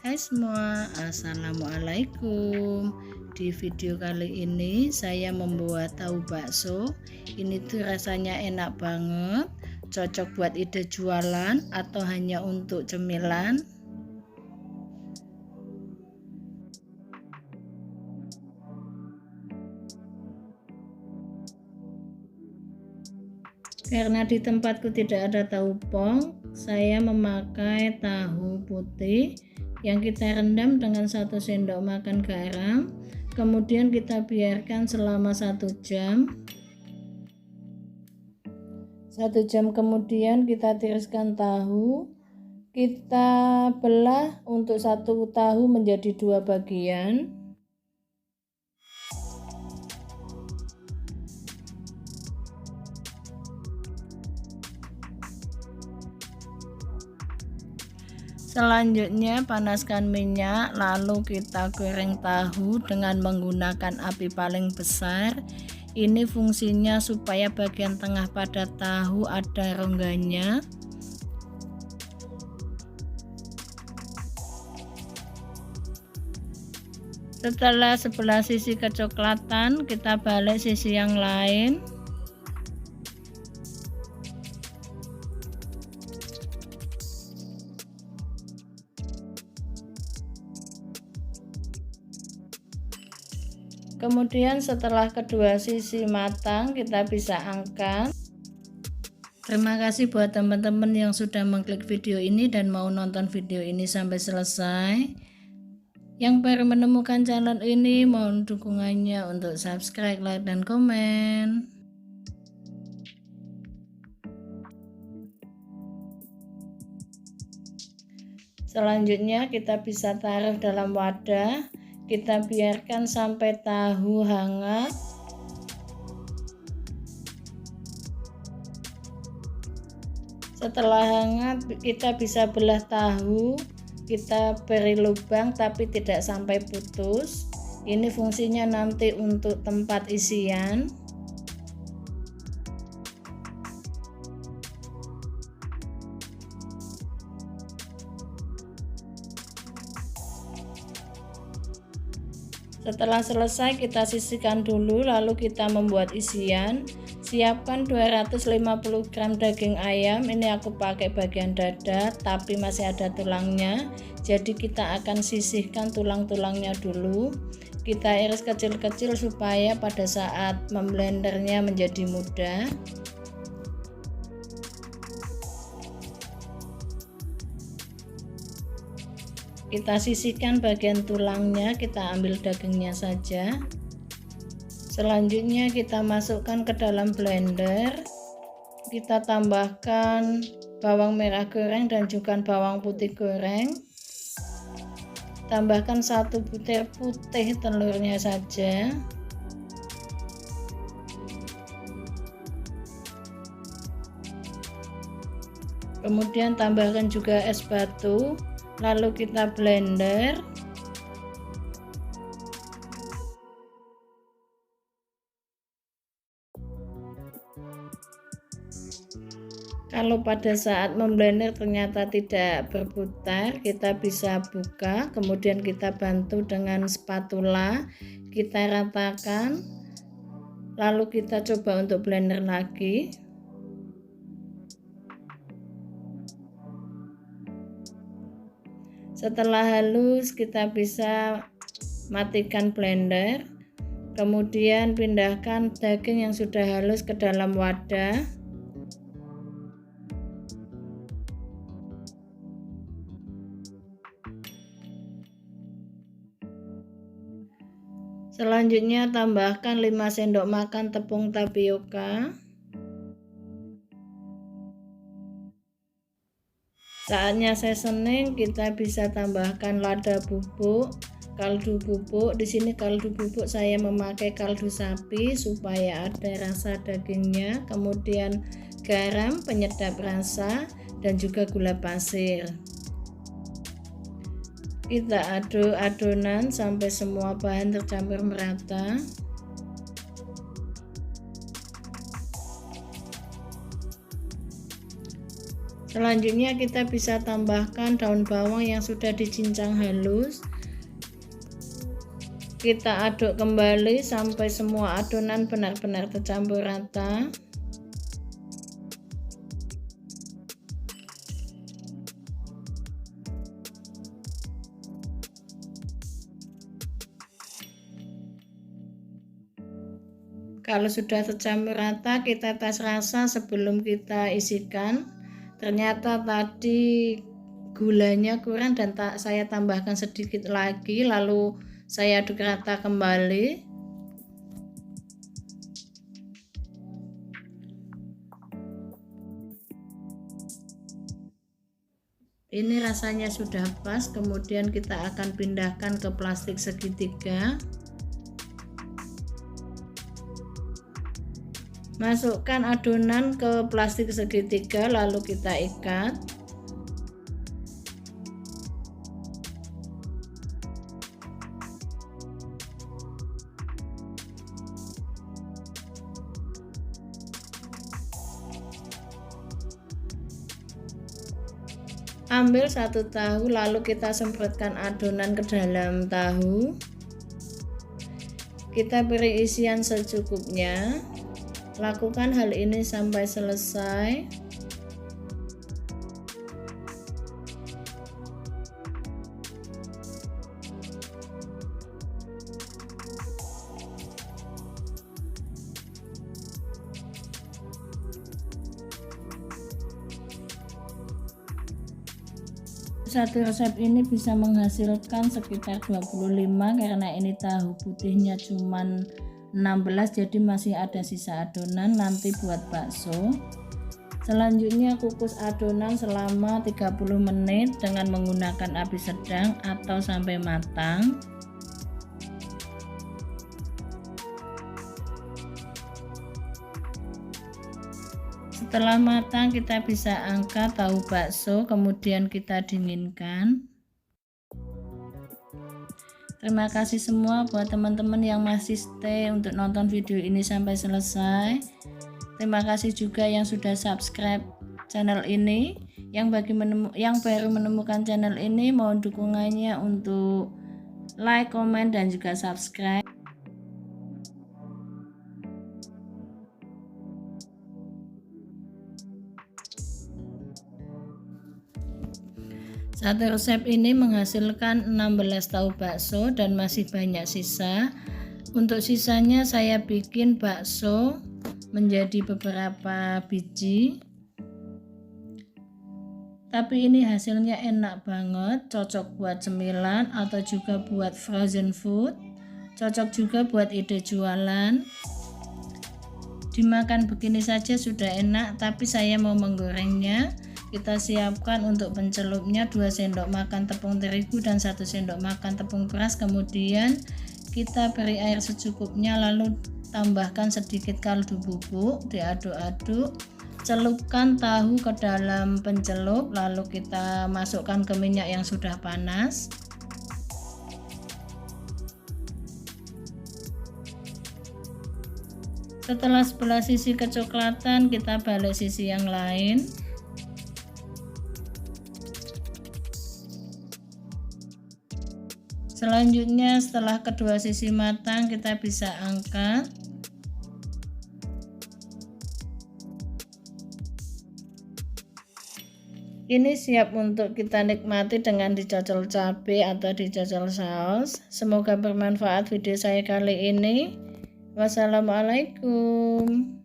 Hai semua, assalamualaikum. Di video kali ini saya membuat tahu bakso. Ini tuh rasanya enak banget, cocok buat ide jualan atau hanya untuk cemilan. Karena di tempatku tidak ada tahu pong, saya memakai tahu putih yang kita rendam dengan 1 sendok makan garam, kemudian kita biarkan selama 1 jam. 1 jam kemudian kita tiriskan tahu, kita belah untuk 1 tahu menjadi 2 bagian. Selanjutnya panaskan minyak, lalu kita goreng tahu dengan menggunakan api paling besar. Ini fungsinya supaya bagian tengah pada tahu ada rongganya. Setelah sebelah sisi kecoklatan, kita balik sisi yang lain. Kemudian setelah kedua sisi matang, kita bisa angkat. Terima kasih buat teman-teman yang sudah mengklik video ini dan mau nonton video ini sampai selesai. Yang baru menemukan channel ini, mohon dukungannya untuk subscribe, like, dan komen. Selanjutnya kita bisa taruh dalam wadah. Kita biarkan sampai tahu hangat. Setelah hangat, kita bisa belah tahu. Kita beri lubang tapi tidak sampai putus. Ini fungsinya nanti untuk tempat isian. Setelah selesai kita sisihkan dulu, lalu kita membuat isian. Siapkan 250 gram daging ayam. Ini aku pakai bagian dada tapi masih ada tulangnya, jadi kita akan sisihkan tulang-tulangnya dulu. Kita iris kecil-kecil supaya pada saat memblendernya menjadi mudah. Kita sisihkan bagian tulangnya, kita ambil dagingnya saja. Selanjutnya kita masukkan ke dalam blender. Kita tambahkan bawang merah goreng dan juga bawang putih goreng. Tambahkan 1 butir putih telurnya saja. Kemudian tambahkan juga es batu. Lalu kita blender. Kalau pada saat memblender ternyata tidak berputar, kita bisa buka, kemudian kita bantu dengan spatula, kita ratakan, lalu kita coba untuk blender lagi. Setelah halus, kita bisa matikan blender. Kemudian pindahkan daging yang sudah halus ke dalam wadah. Selanjutnya tambahkan 5 sendok makan tepung tapioka. Saatnya seasoning, kita bisa tambahkan lada bubuk, kaldu bubuk. Di sini kaldu bubuk saya memakai kaldu sapi supaya ada rasa dagingnya. Kemudian garam penyedap rasa dan juga gula pasir. Kita aduk adonan sampai semua bahan tercampur merata. Selanjutnya kita bisa tambahkan daun bawang yang sudah dicincang halus. Kita aduk kembali sampai semua adonan benar-benar tercampur rata. Kalau sudah tercampur rata, kita tes rasa sebelum kita isikan. Ternyata tadi gulanya kurang dan saya tambahkan sedikit lagi, lalu saya aduk rata kembali. Ini rasanya sudah pas, kemudian kita akan pindahkan ke plastik segitiga. Masukkan adonan ke plastik segitiga lalu kita ikat. Ambil satu tahu lalu kita semprotkan adonan ke dalam tahu. Kita beri isian secukupnya. Lakukan hal ini sampai selesai. Satu resep ini bisa menghasilkan sekitar 25 karena ini tahu putihnya cuman 16, jadi masih ada sisa adonan nanti buat bakso. Selanjutnya kukus adonan selama 30 menit dengan menggunakan api sedang atau sampai matang. Setelah matang kita bisa angkat tahu bakso, kemudian kita dinginkan. Terima kasih semua buat teman-teman yang masih stay untuk nonton video ini sampai selesai. Terima kasih juga yang sudah subscribe channel ini. Yang baru menemukan channel ini, mohon dukungannya untuk like, komen, dan juga subscribe. Satu resep ini menghasilkan 16 tahu bakso dan masih banyak sisa. Untuk sisanya saya bikin bakso menjadi beberapa biji. Tapi ini hasilnya enak banget, cocok buat cemilan atau juga buat frozen food. Cocok juga buat ide jualan. Dimakan begini saja sudah enak, tapi saya mau menggorengnya. Kita siapkan untuk pencelupnya 2 sendok makan tepung terigu dan 1 sendok makan tepung beras. Kemudian kita beri air secukupnya, lalu tambahkan sedikit kaldu bubuk, diaduk-aduk. Celupkan tahu ke dalam pencelup, lalu kita masukkan ke minyak yang sudah panas. Setelah sebelah sisi kecoklatan, kita balik sisi yang lain. Selanjutnya setelah kedua sisi matang, kita bisa angkat. Ini siap untuk kita nikmati dengan dicocol cabai atau dicocol saus. Semoga bermanfaat video saya kali ini. Wassalamualaikum.